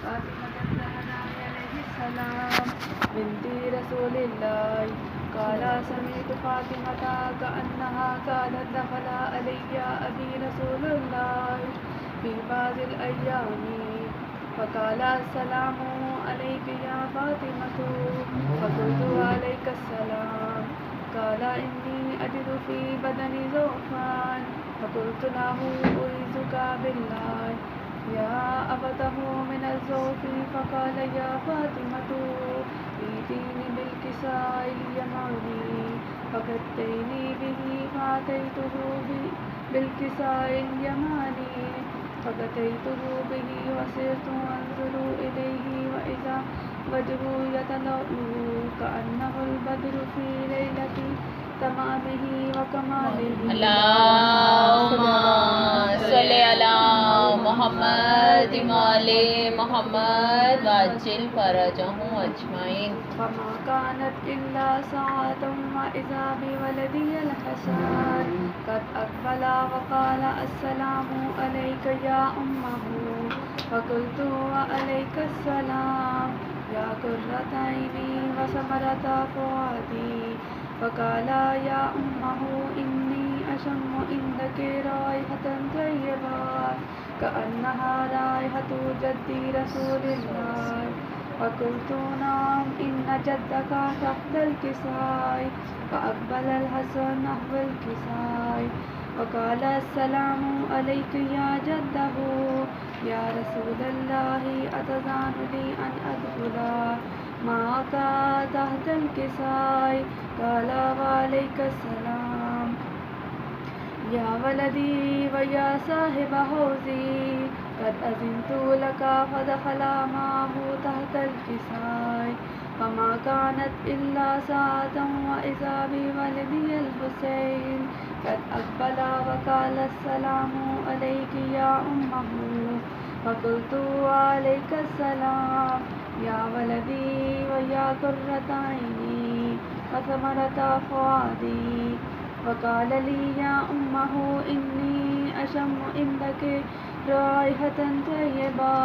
فاطمة الزهراء عليه السلام بنت رسول الله. قال سمعت فاطمة كأنها كانت دخل علي أبي رسول الله في بعض الأيام فقال السلام عليك يا فاطمة. فقلت عليك السلام. قال إني أجد في بدني ضعفا. فقلت له أعيذك بالله يا أبته من الزوف. فقال يا فاطمة ائتيني بالكساء اليماني فكتيني به فأتيته بالكساء اليماني فكتيته به وسرت أنظر إليه وإذا وجهه يتلألؤ كأنه البدر في ليلة تمامه وكماله. اللهم صل على محمد وعلى محمد وعجل فرجهم أجمعين. فما كانت إلا ساعة وإذا بولدي الحسن قد أقبل وقال السلام عليك يا أمه. فقلت وعليك السلام يا قرة عيني وثمرة فؤادي. فقال يا أمه إني أشم عندك رائحة طيبة كأنها رائحة جدي رسول الله. فقلت نعم إن جدك تحت الكساء. فأقبل الحسن نحو الكساء وقال السلام عليك يا جده. يا رسول الله أتذان لي أن أدخل معك تحت الكساء؟ قال وعليك السلام يا ولدي ويا صاحب حوزي قد أذنت لك. فدخل معه تحت الكساء فما كانت إلا ساعة وإذا بولدي الحسين قد أقبل وقال السلام عليك يا أمه. فقلت وعليك السلام يا ولدي ويا قرة عيني وثمرة فؤادي. وقال لي يا أمه إني أشم عندك رائحة طيبة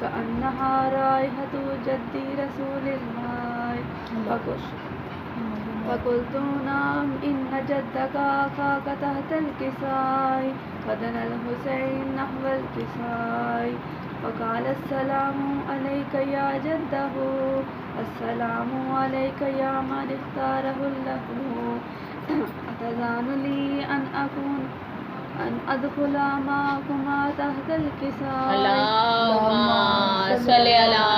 كأنها رائحة جدي رسول الله. فقلت نعم إن جدك أخاك تحت الكساء. فدنا الحسين نحو الكساء وقال السلام عليك يا جده. السلام عليك يا من اختاره له. أتذان لي أن أدخل معكما تحت الكساء؟ اللهم صل على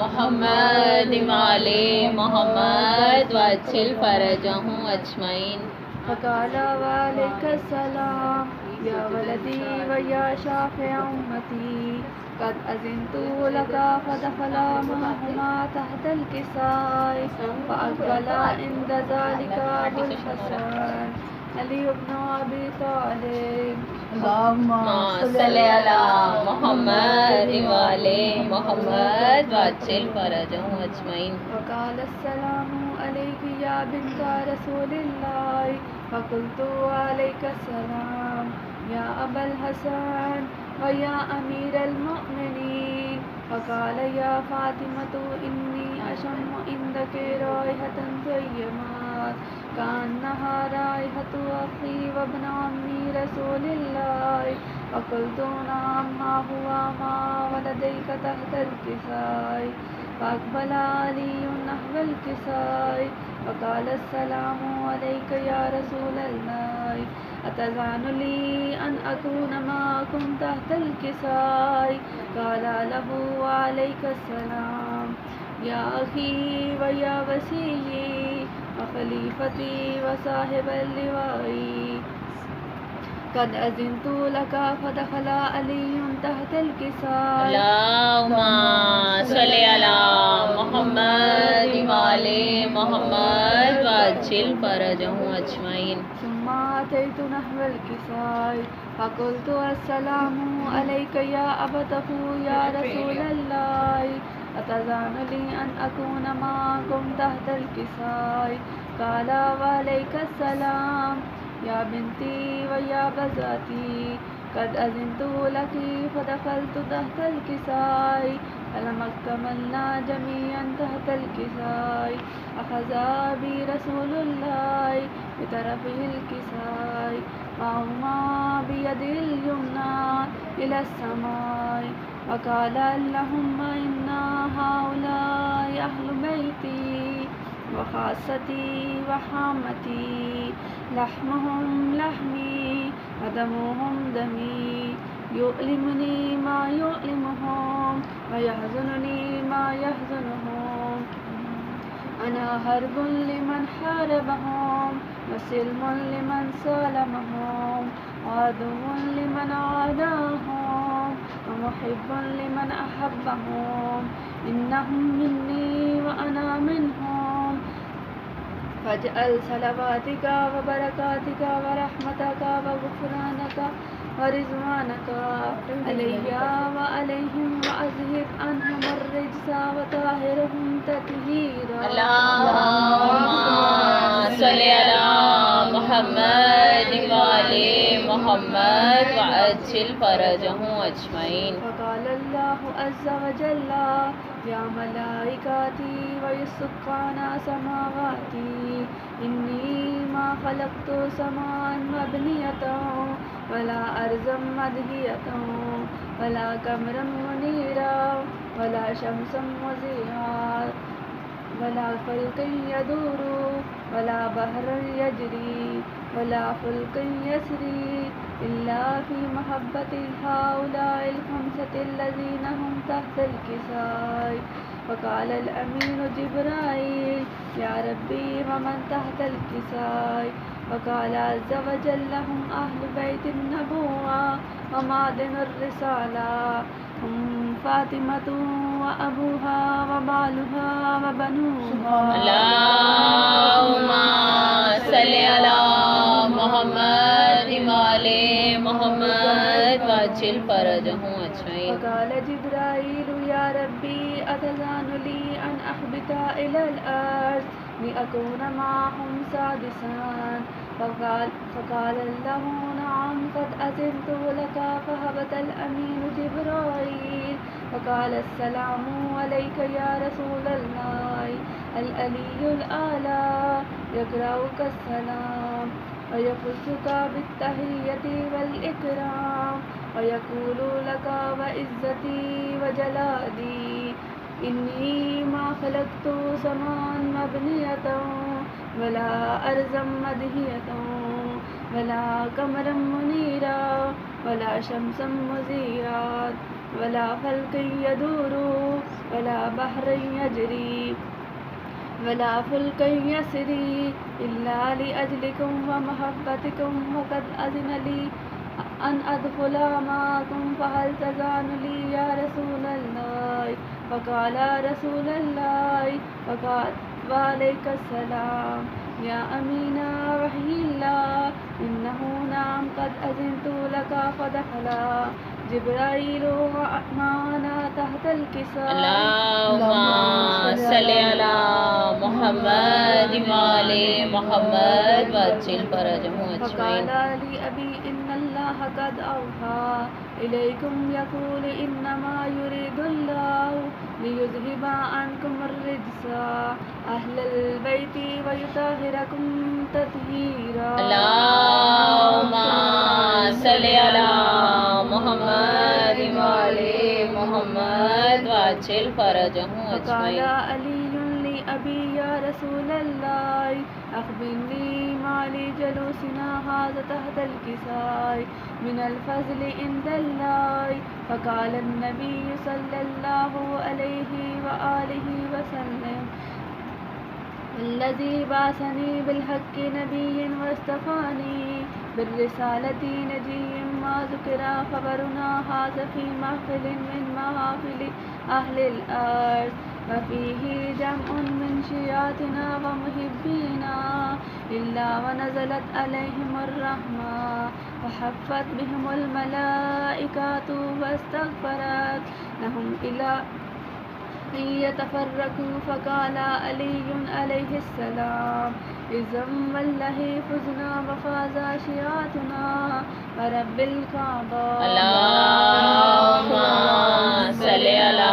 محمد وعلى محمد وعجل فرجهم أجمعين. فقال وعليك السلام يا ولدي ويا شافع أمتي قد أذنت لك. فدخل معهما تحت الكساء فأقبل عند ذلك أبو الحسن علي بن أبي طالب. اللهم صل على محمد وعلى محمد وعجل فرجهم أجمعين. وقال السلام عليك يا بنت رسول الله. فقلت وعليك السلام يا أبا الحسن ويا أمير المؤمنين. فقال يا فاطمة إني أشم عندك رائحة طيبة كأنها رائحة أخي وابن عمي رسول الله. فقلت نعم ما هو ما ولديك تحت الكساء. فأقبل علي نحو الكساء وقال السلام عليك يا رسول الله. أتذان لي أن أكون معكم تحت الكساء؟ قال له وعليك السلام يا أخي ويا وسيي وخليفتي وصاحب اللواء قد أذنت لك. فدخل علي تحت الكساء. اللهم صل على محمد وعلى محمد وعجل فرجهم أجمعين. ثم أتيت نحو الكساء فقلت السلام عليك يا أبته يا رسول الله. أتذان لي أن أكون معكم تحت الكساء؟ قال وعليك السلام يا بنتي ويا بزاتي قد أذنت لك. فدخلت تحت الكساء فلما اكتملنا جميعا تحت الكساء أخذ بي رسول الله بطرفه الكساء وهما بيده اليمنى إلى السماء وقال اللهم إنا هؤلاء أهل بيتي وخاصتي وحامتي لحمهم لحمي ودمهم دمي يؤلمني ما يؤلمهم ويحزنني ما يحزنهم أنا حرب لمن حاربهم وسلم لمن سالمهم وعدو لمن عاداهم ومحب لمن أحبهم إنهم مني وأنا منهم فاجعل صلواتك وبركاتك ورحمتك وغفرانك ورضوانك علي وعليهم وأذهب عنهم الرجس وطهرهم تطهيرا اللهم صل على محمد وعلى محمد وعجل فرجهم أجمعين. فقال الله عز وجل يا ملائكتي ويسكان سماواتي إني ما خلقت سماء مبنية ولا أرضا مدهية ولا قمرا منيرا ولا شمسا مضيئا ولا فلك يدور ولا بحر يجري ولا فلك يسري إلا في محبة هؤلاء الخمسة الذين هم تحت الكساء. فقال الأمين جبرائيل يا ربي ومن تحت الكساء؟ وقال عز وجل هم أهل بيت النبوة ومعدن الرسالة هم فاطمة وأبوها وبالها وبنوها. اللهم صل على محمد وعلى محمد وعجل فرجهم أجمعين. وقال جبرائيل يا ربي أتذان لي أن أحبط إلى الأرض لأكون معهم سادسا؟ فقال له نعم قد أذنت لك. فهبط الأمين جبرائيل وقال السلام عليك يا رسول الله. العلي الأعلى يقرأك السلام ويخصك بالتحية والإكرام ويقول لك وعزتي وجلالي إني ما خلقت سماء مبنية ولا أرضا مدهية ولا قمرا منيرا ولا شمسا مضيئا ولا فلك يدور ولا بحر يجري ولا فلك يسري إلا لأجلكم ومحبتكم وقد أذن لي أن أدخل معكم فهل تزال لي يا رسول الله؟ فقال رسول الله وعليك السلام يا أمين وحي الله إنه نعم قد أذنت لك. فدخل جبرائيل معنا تحت الكساء. اللهم صل على محمد وعلى محمد وعجل فرجهم فقال أجمعين. لي أبي إن الله قد أوحى إليكم يقول إنما يريد الله ليذهب عنكم الرجس أهل البيت ويطهركم تطهيرا. اللهم صل على محمد وعلى محمد وعجل فرجهم فقال أجمعين. علي لأبي يا رسول الله أخبرني ما لي جلوسنا هذا تحت الكساء من الفضل عند الله. فقال النبي صلى الله عليه وآله وسلم الذي بعثني بالحق نبي واصطفاني بالرسالة نجي ما ذكر خبرنا هذا في محفل من محافل أهل الأرض وفيه جمع من شيعتنا ومحبينا إلا ونزلت عليهم الرحمة وحفت بهم الملائكة واستغفرت لهم إلى أن يتفرقوا. فقال علي عليه السلام إذا والله فزنا وفاز شيعتنا ورب الكعبة. اللهم صل على